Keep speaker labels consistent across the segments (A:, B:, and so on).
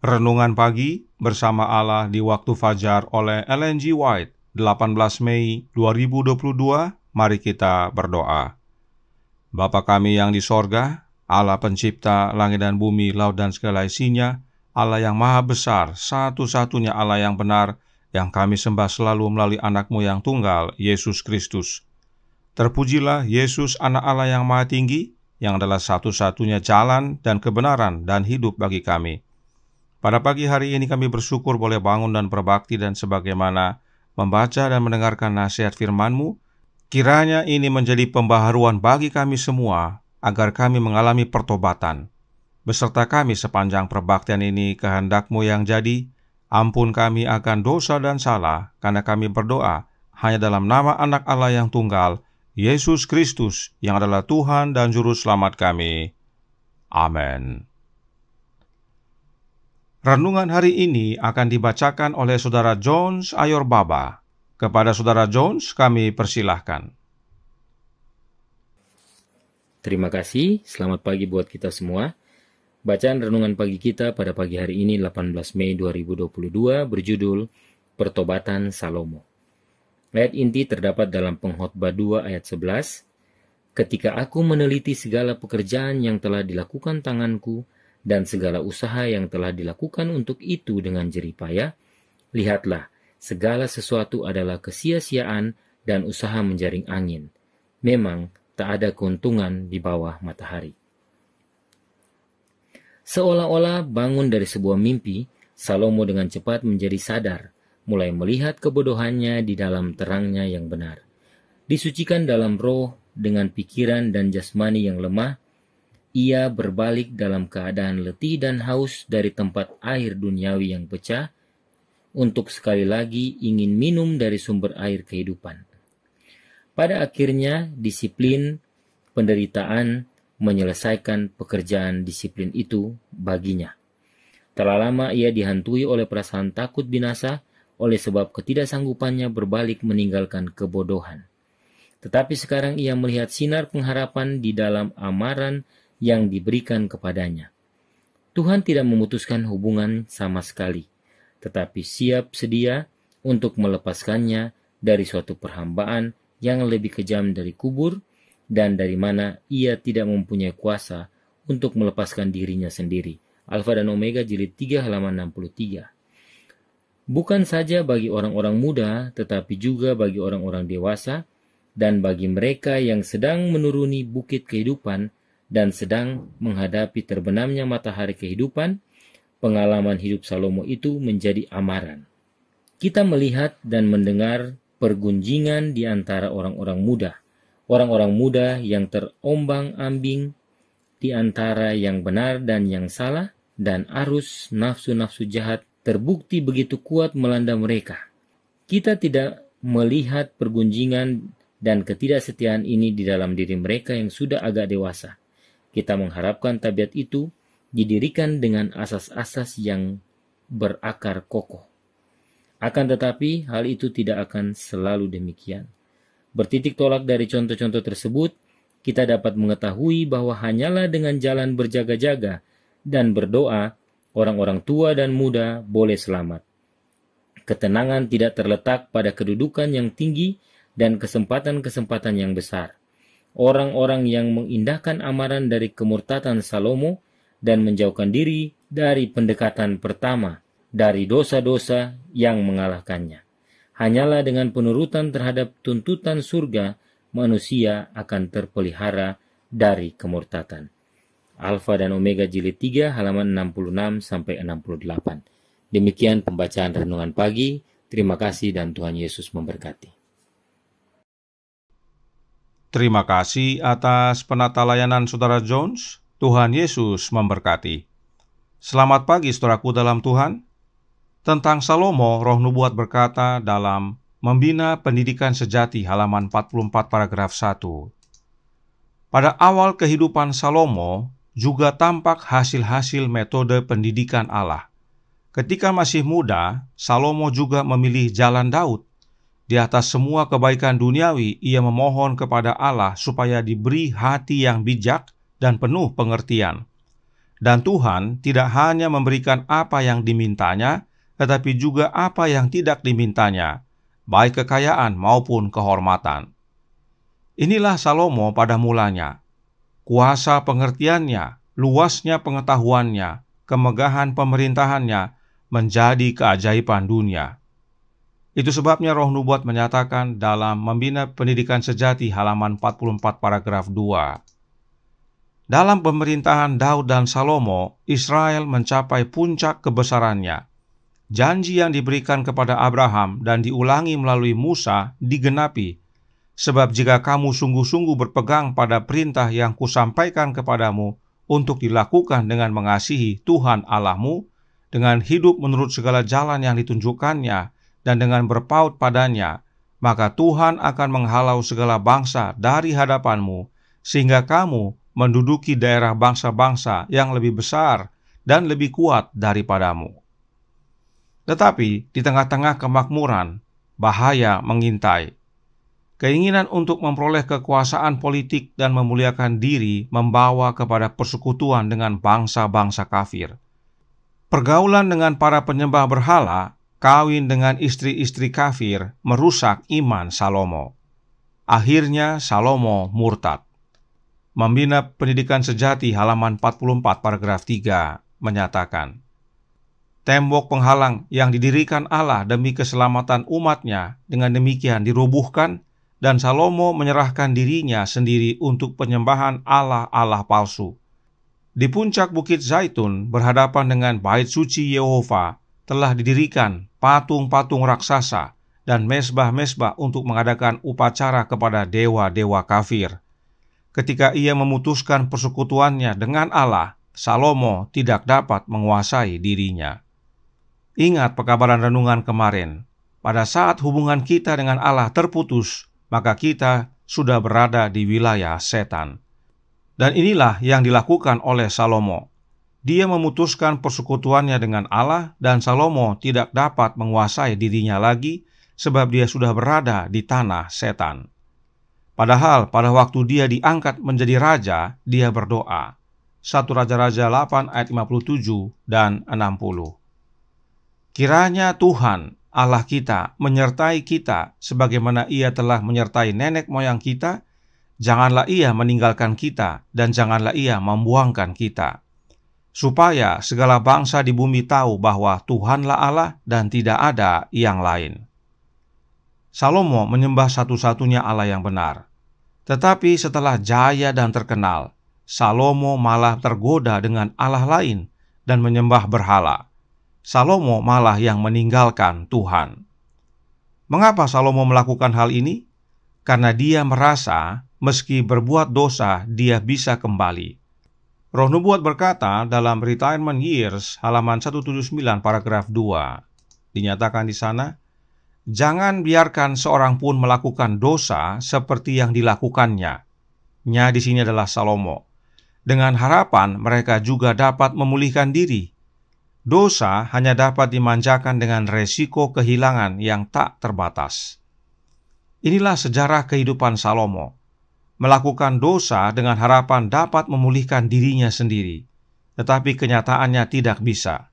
A: Renungan Pagi bersama Allah di Waktu Fajar oleh Ellen G. White, 18 Mei 2022. Mari kita berdoa. Bapa kami yang di sorga, Allah pencipta langit dan bumi, laut dan segala isinya, Allah yang maha besar, satu-satunya Allah yang benar, yang kami sembah selalu melalui anak-Mu yang tunggal, Yesus Kristus. Terpujilah Yesus, anak Allah yang maha tinggi, yang adalah satu-satunya jalan dan kebenaran dan hidup bagi kami. Pada pagi hari ini kami bersyukur boleh bangun dan berbakti dan sebagaimana membaca dan mendengarkan nasihat firman-Mu, kiranya ini menjadi pembaharuan bagi kami semua, agar kami mengalami pertobatan. Beserta kami sepanjang perbaktian ini kehendak-Mu yang jadi, ampun kami akan dosa dan salah, karena kami berdoa hanya dalam nama anak Allah yang tunggal, Yesus Kristus, yang adalah Tuhan dan Juru Selamat kami. Amin. Renungan hari ini akan dibacakan oleh Saudara Jones Ayorbaba. Kepada Saudara Jones kami persilahkan.
B: Terima kasih, selamat pagi buat kita semua. Bacaan renungan pagi kita pada pagi hari ini 18 Mei 2022 berjudul Pertobatan Salomo. Ayat inti terdapat dalam Pengkhotbah 2 ayat 11. Ketika aku meneliti segala pekerjaan yang telah dilakukan tanganku, dan segala usaha yang telah dilakukan untuk itu dengan jerih payah, lihatlah, segala sesuatu adalah kesia-siaan dan usaha menjaring angin. Memang tak ada keuntungan di bawah matahari. Seolah-olah bangun dari sebuah mimpi, Salomo dengan cepat menjadi sadar, mulai melihat kebodohannya di dalam terangnya yang benar. Disucikan dalam roh dengan pikiran dan jasmani yang lemah, ia berbalik dalam keadaan letih dan haus dari tempat air duniawi yang pecah, untuk sekali lagi ingin minum dari sumber air kehidupan. Pada akhirnya, disiplin penderitaan menyelesaikan pekerjaan disiplin itu baginya. Telah lama ia dihantui oleh perasaan takut binasa oleh sebab ketidaksanggupannya berbalik meninggalkan kebodohan. Tetapi sekarang ia melihat sinar pengharapan di dalam amaran yang diberikan kepadanya. Tuhan tidak memutuskan hubungan sama sekali, tetapi siap sedia untuk melepaskannya dari suatu perhambaan yang lebih kejam dari kubur, dan dari mana ia tidak mempunyai kuasa untuk melepaskan dirinya sendiri. Alfa dan Omega jilid 3 halaman 63. Bukan saja bagi orang-orang muda, tetapi juga bagi orang-orang dewasa, dan bagi mereka yang sedang menuruni bukit kehidupan dan sedang menghadapi terbenamnya matahari kehidupan, pengalaman hidup Salomo itu menjadi amaran. Kita melihat dan mendengar pergunjingan di antara orang-orang muda yang terombang-ambing di antara yang benar dan yang salah, dan arus nafsu-nafsu jahat terbukti begitu kuat melanda mereka. Kita tidak melihat pergunjingan dan ketidaksetiaan ini di dalam diri mereka yang sudah agak dewasa. Kita mengharapkan tabiat itu didirikan dengan asas-asas yang berakar kokoh. Akan tetapi, hal itu tidak akan selalu demikian. Bertitik tolak dari contoh-contoh tersebut, kita dapat mengetahui bahwa hanyalah dengan jalan berjaga-jaga dan berdoa, orang-orang tua dan muda boleh selamat. Ketenangan tidak terletak pada kedudukan yang tinggi dan kesempatan-kesempatan yang besar. Orang-orang yang mengindahkan amaran dari kemurtatan Salomo dan menjauhkan diri dari pendekatan pertama dari dosa-dosa yang mengalahkannya. Hanyalah dengan penurutan terhadap tuntutan surga, manusia akan terpelihara dari kemurtatan. Alfa dan Omega jilid 3 halaman 66-68. Demikian pembacaan renungan pagi. Terima kasih dan Tuhan Yesus memberkati.
A: Terima kasih atas penata layanan Saudara Jones. Tuhan Yesus memberkati. Selamat pagi saudaraku dalam Tuhan. Tentang Salomo, Roh Nubuat berkata dalam Membina Pendidikan Sejati halaman 44 paragraf 1. Pada awal kehidupan Salomo juga tampak hasil-hasil metode pendidikan Allah. Ketika masih muda, Salomo juga memilih jalan Daud. Di atas semua kebaikan duniawi, ia memohon kepada Allah supaya diberi hati yang bijak dan penuh pengertian. Dan Tuhan tidak hanya memberikan apa yang dimintanya, tetapi juga apa yang tidak dimintanya, baik kekayaan maupun kehormatan. Inilah Salomo pada mulanya. Kuasa pengertiannya, luasnya pengetahuannya, kemegahan pemerintahannya menjadi keajaiban dunia. Itu sebabnya Roh Nubuat menyatakan dalam Membina Pendidikan Sejati halaman 44 paragraf 2. Dalam pemerintahan Daud dan Salomo, Israel mencapai puncak kebesarannya. Janji yang diberikan kepada Abraham dan diulangi melalui Musa digenapi. Sebab jika kamu sungguh-sungguh berpegang pada perintah yang kusampaikan kepadamu untuk dilakukan dengan mengasihi Tuhan Allahmu, dengan hidup menurut segala jalan yang ditunjukkannya, dan dengan berpaut padanya, maka Tuhan akan menghalau segala bangsa dari hadapanmu, sehingga kamu menduduki daerah bangsa-bangsa yang lebih besar dan lebih kuat daripadamu. Tetapi di tengah-tengah kemakmuran, bahaya mengintai. Keinginan untuk memperoleh kekuasaan politik dan memuliakan diri membawa kepada persekutuan dengan bangsa-bangsa kafir. Pergaulan dengan para penyembah berhala, kawin dengan istri-istri kafir merusak iman Salomo. Akhirnya Salomo murtad. Membina Pendidikan Sejati halaman 44 paragraf 3 menyatakan, tembok penghalang yang didirikan Allah demi keselamatan umatnya dengan demikian dirobohkan, dan Salomo menyerahkan dirinya sendiri untuk penyembahan Allah-Allah palsu. Di puncak Bukit Zaitun berhadapan dengan Bait Suci Yehova telah didirikan patung-patung raksasa dan mezbah-mezbah untuk mengadakan upacara kepada dewa-dewa kafir. Ketika ia memutuskan persekutuannya dengan Allah, Salomo tidak dapat menguasai dirinya. Ingat pekabaran renungan kemarin, pada saat hubungan kita dengan Allah terputus, maka kita sudah berada di wilayah setan. Dan inilah yang dilakukan oleh Salomo. Dia memutuskan persekutuannya dengan Allah, dan Salomo tidak dapat menguasai dirinya lagi, sebab dia sudah berada di tanah setan. Padahal pada waktu dia diangkat menjadi raja, dia berdoa. 1 Raja-Raja 8 ayat 57 dan 60. Kiranya Tuhan Allah kita menyertai kita sebagaimana Ia telah menyertai nenek moyang kita. Janganlah Ia meninggalkan kita, dan janganlah Ia membuangkan kita, supaya segala bangsa di bumi tahu bahwa Tuhanlah Allah dan tidak ada yang lain. Salomo menyembah satu-satunya Allah yang benar. Tetapi setelah jaya dan terkenal, Salomo malah tergoda dengan Allah lain dan menyembah berhala. Salomo malah yang meninggalkan Tuhan. Mengapa Salomo melakukan hal ini? Karena dia merasa meski berbuat dosa dia bisa kembali. Roh Nubuat berkata dalam Retirement Years halaman 179 paragraf 2. Dinyatakan di sana, jangan biarkan seorang pun melakukan dosa seperti yang dilakukannya. Nya di sini adalah Salomo. Dengan harapan mereka juga dapat memulihkan diri. Dosa hanya dapat dimanjakan dengan resiko kehilangan yang tak terbatas. Inilah sejarah kehidupan Salomo. Melakukan dosa dengan harapan dapat memulihkan dirinya sendiri, tetapi kenyataannya tidak bisa.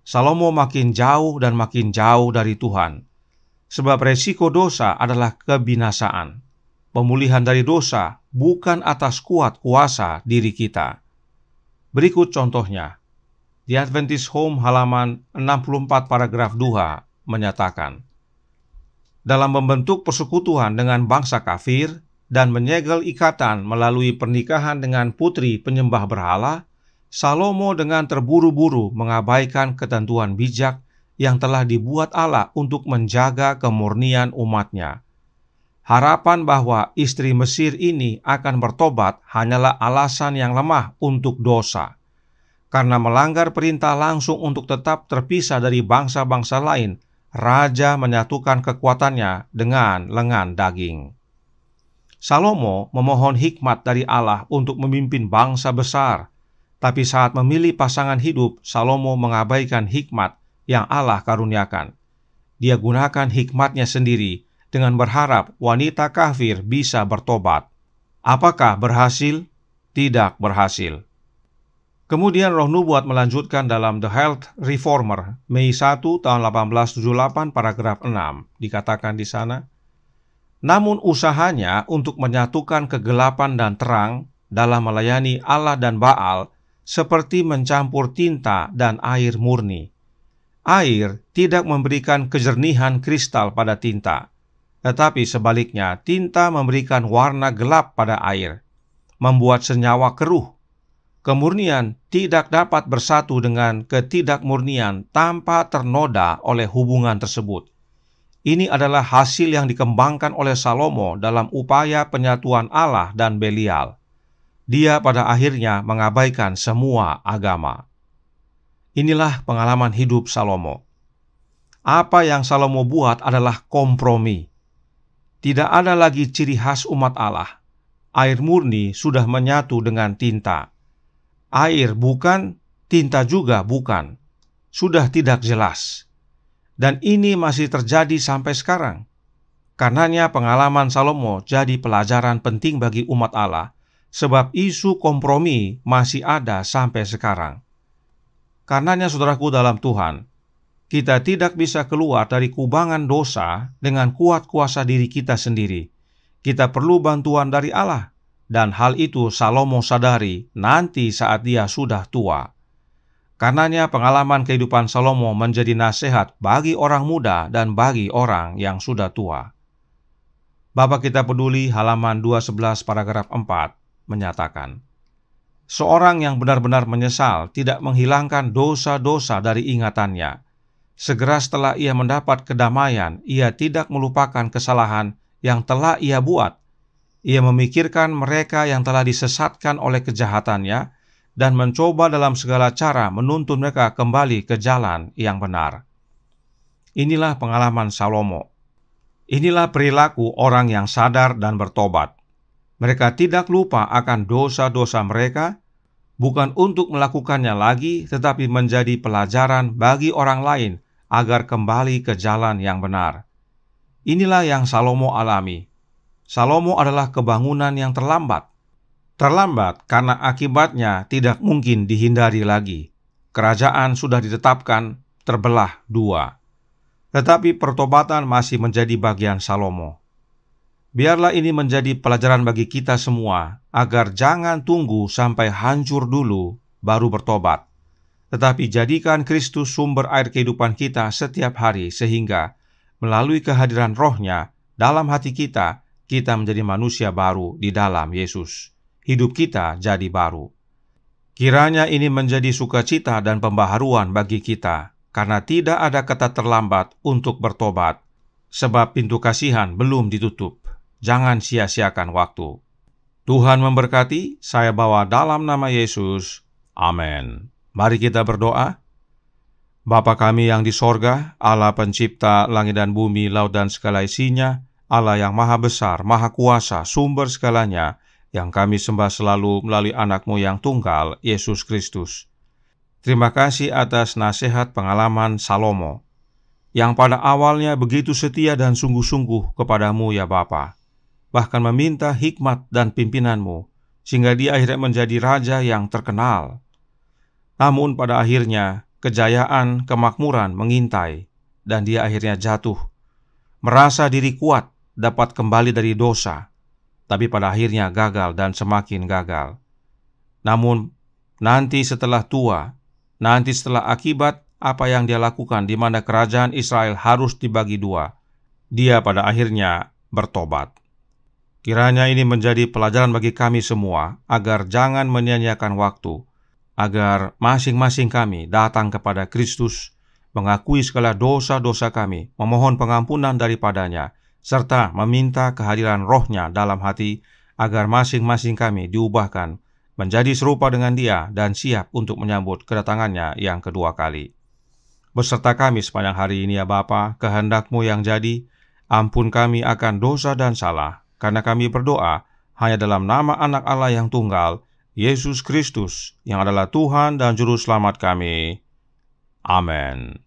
A: Salomo makin jauh dan makin jauh dari Tuhan. Sebab resiko dosa adalah kebinasaan. Pemulihan dari dosa bukan atas kuat kuasa diri kita. Berikut contohnya. The Adventist Home halaman 64 paragraf 2 menyatakan, dalam membentuk persekutuan dengan bangsa kafir dan menyegel ikatan melalui pernikahan dengan putri penyembah berhala, Salomo dengan terburu-buru mengabaikan ketentuan bijak yang telah dibuat Allah untuk menjaga kemurnian umatnya. Harapan bahwa istri Mesir ini akan bertobat hanyalah alasan yang lemah untuk dosa. Karena melanggar perintah langsung untuk tetap terpisah dari bangsa-bangsa lain, raja menyatukan kekuatannya dengan lengan daging. Salomo memohon hikmat dari Allah untuk memimpin bangsa besar, tapi saat memilih pasangan hidup, Salomo mengabaikan hikmat yang Allah karuniakan. Dia gunakan hikmatnya sendiri dengan berharap wanita kafir bisa bertobat. Apakah berhasil? Tidak berhasil. Kemudian Roh Nubuat melanjutkan dalam The Health Reformer, Mei 1 tahun 1878 paragraf 6. Dikatakan di sana, namun usahanya untuk menyatukan kegelapan dan terang dalam melayani Allah dan Baal seperti mencampur tinta dan air murni. Air tidak memberikan kejernihan kristal pada tinta, tetapi sebaliknya tinta memberikan warna gelap pada air, membuat senyawa keruh. Kemurnian tidak dapat bersatu dengan ketidakmurnian tanpa ternoda oleh hubungan tersebut. Ini adalah hasil yang dikembangkan oleh Salomo dalam upaya penyatuan Allah dan Belial. Dia pada akhirnya mengabaikan semua agama. Inilah pengalaman hidup Salomo. Apa yang Salomo buat adalah kompromi. Tidak ada lagi ciri khas umat Allah. Air murni sudah menyatu dengan tinta. Air bukan, tinta juga bukan. Sudah tidak jelas. Dan ini masih terjadi sampai sekarang. Karenanya pengalaman Salomo jadi pelajaran penting bagi umat Allah, sebab isu kompromi masih ada sampai sekarang. Karenanya saudaraku dalam Tuhan, kita tidak bisa keluar dari kubangan dosa dengan kuat kuasa diri kita sendiri. Kita perlu bantuan dari Allah. Dan hal itu Salomo sadari nanti saat dia sudah tua. Karenanya pengalaman kehidupan Salomo menjadi nasihat bagi orang muda dan bagi orang yang sudah tua. Bapa Kita Peduli halaman 211 paragraf 4 menyatakan, seorang yang benar-benar menyesal tidak menghilangkan dosa-dosa dari ingatannya. Segera setelah ia mendapat kedamaian, ia tidak melupakan kesalahan yang telah ia buat. Ia memikirkan mereka yang telah disesatkan oleh kejahatannya dan mencoba dalam segala cara menuntun mereka kembali ke jalan yang benar. Inilah pengalaman Salomo. Inilah perilaku orang yang sadar dan bertobat. Mereka tidak lupa akan dosa-dosa mereka, bukan untuk melakukannya lagi, tetapi menjadi pelajaran bagi orang lain agar kembali ke jalan yang benar. Inilah yang Salomo alami. Salomo adalah kebangunan yang terlambat. Terlambat karena akibatnya tidak mungkin dihindari lagi. Kerajaan sudah ditetapkan terbelah dua. Tetapi pertobatan masih menjadi bagian Salomo. Biarlah ini menjadi pelajaran bagi kita semua, agar jangan tunggu sampai hancur dulu baru bertobat. Tetapi jadikan Kristus sumber air kehidupan kita setiap hari, sehingga melalui kehadiran Roh-Nya dalam hati kita menjadi manusia baru di dalam Yesus. Hidup kita jadi baru. Kiranya ini menjadi sukacita dan pembaharuan bagi kita, karena tidak ada kata terlambat untuk bertobat, sebab pintu kasihan belum ditutup. Jangan sia-siakan waktu. Tuhan memberkati, saya bawa dalam nama Yesus. Amin. Mari kita berdoa. Bapa kami yang di sorga, Allah pencipta langit dan bumi, laut dan segala isinya, Allah yang maha besar, maha kuasa, sumber segalanya, yang kami sembah selalu melalui anak-Mu yang tunggal, Yesus Kristus. Terima kasih atas nasihat pengalaman Salomo, yang pada awalnya begitu setia dan sungguh-sungguh kepadamu ya Bapa, bahkan meminta hikmat dan pimpinan-Mu, sehingga dia akhirnya menjadi raja yang terkenal. Namun pada akhirnya, kejayaan, kemakmuran mengintai, dan dia akhirnya jatuh, merasa diri kuat, dapat kembali dari dosa, tapi pada akhirnya gagal dan semakin gagal. Namun, nanti setelah tua, nanti setelah akibat apa yang dia lakukan, di mana kerajaan Israel harus dibagi dua, dia pada akhirnya bertobat. Kiranya ini menjadi pelajaran bagi kami semua, agar jangan menyia-nyiakan waktu, agar masing-masing kami datang kepada Kristus, mengakui segala dosa-dosa kami, memohon pengampunan daripadanya, serta meminta kehadiran Roh-Nya dalam hati, agar masing-masing kami diubahkan menjadi serupa dengan Dia dan siap untuk menyambut kedatangannya yang kedua kali. Beserta kami sepanjang hari ini ya Bapa, kehendak-Mu yang jadi, ampun kami akan dosa dan salah, karena kami berdoa hanya dalam nama Anak Allah yang tunggal, Yesus Kristus, yang adalah Tuhan dan Juru Selamat kami. Amin.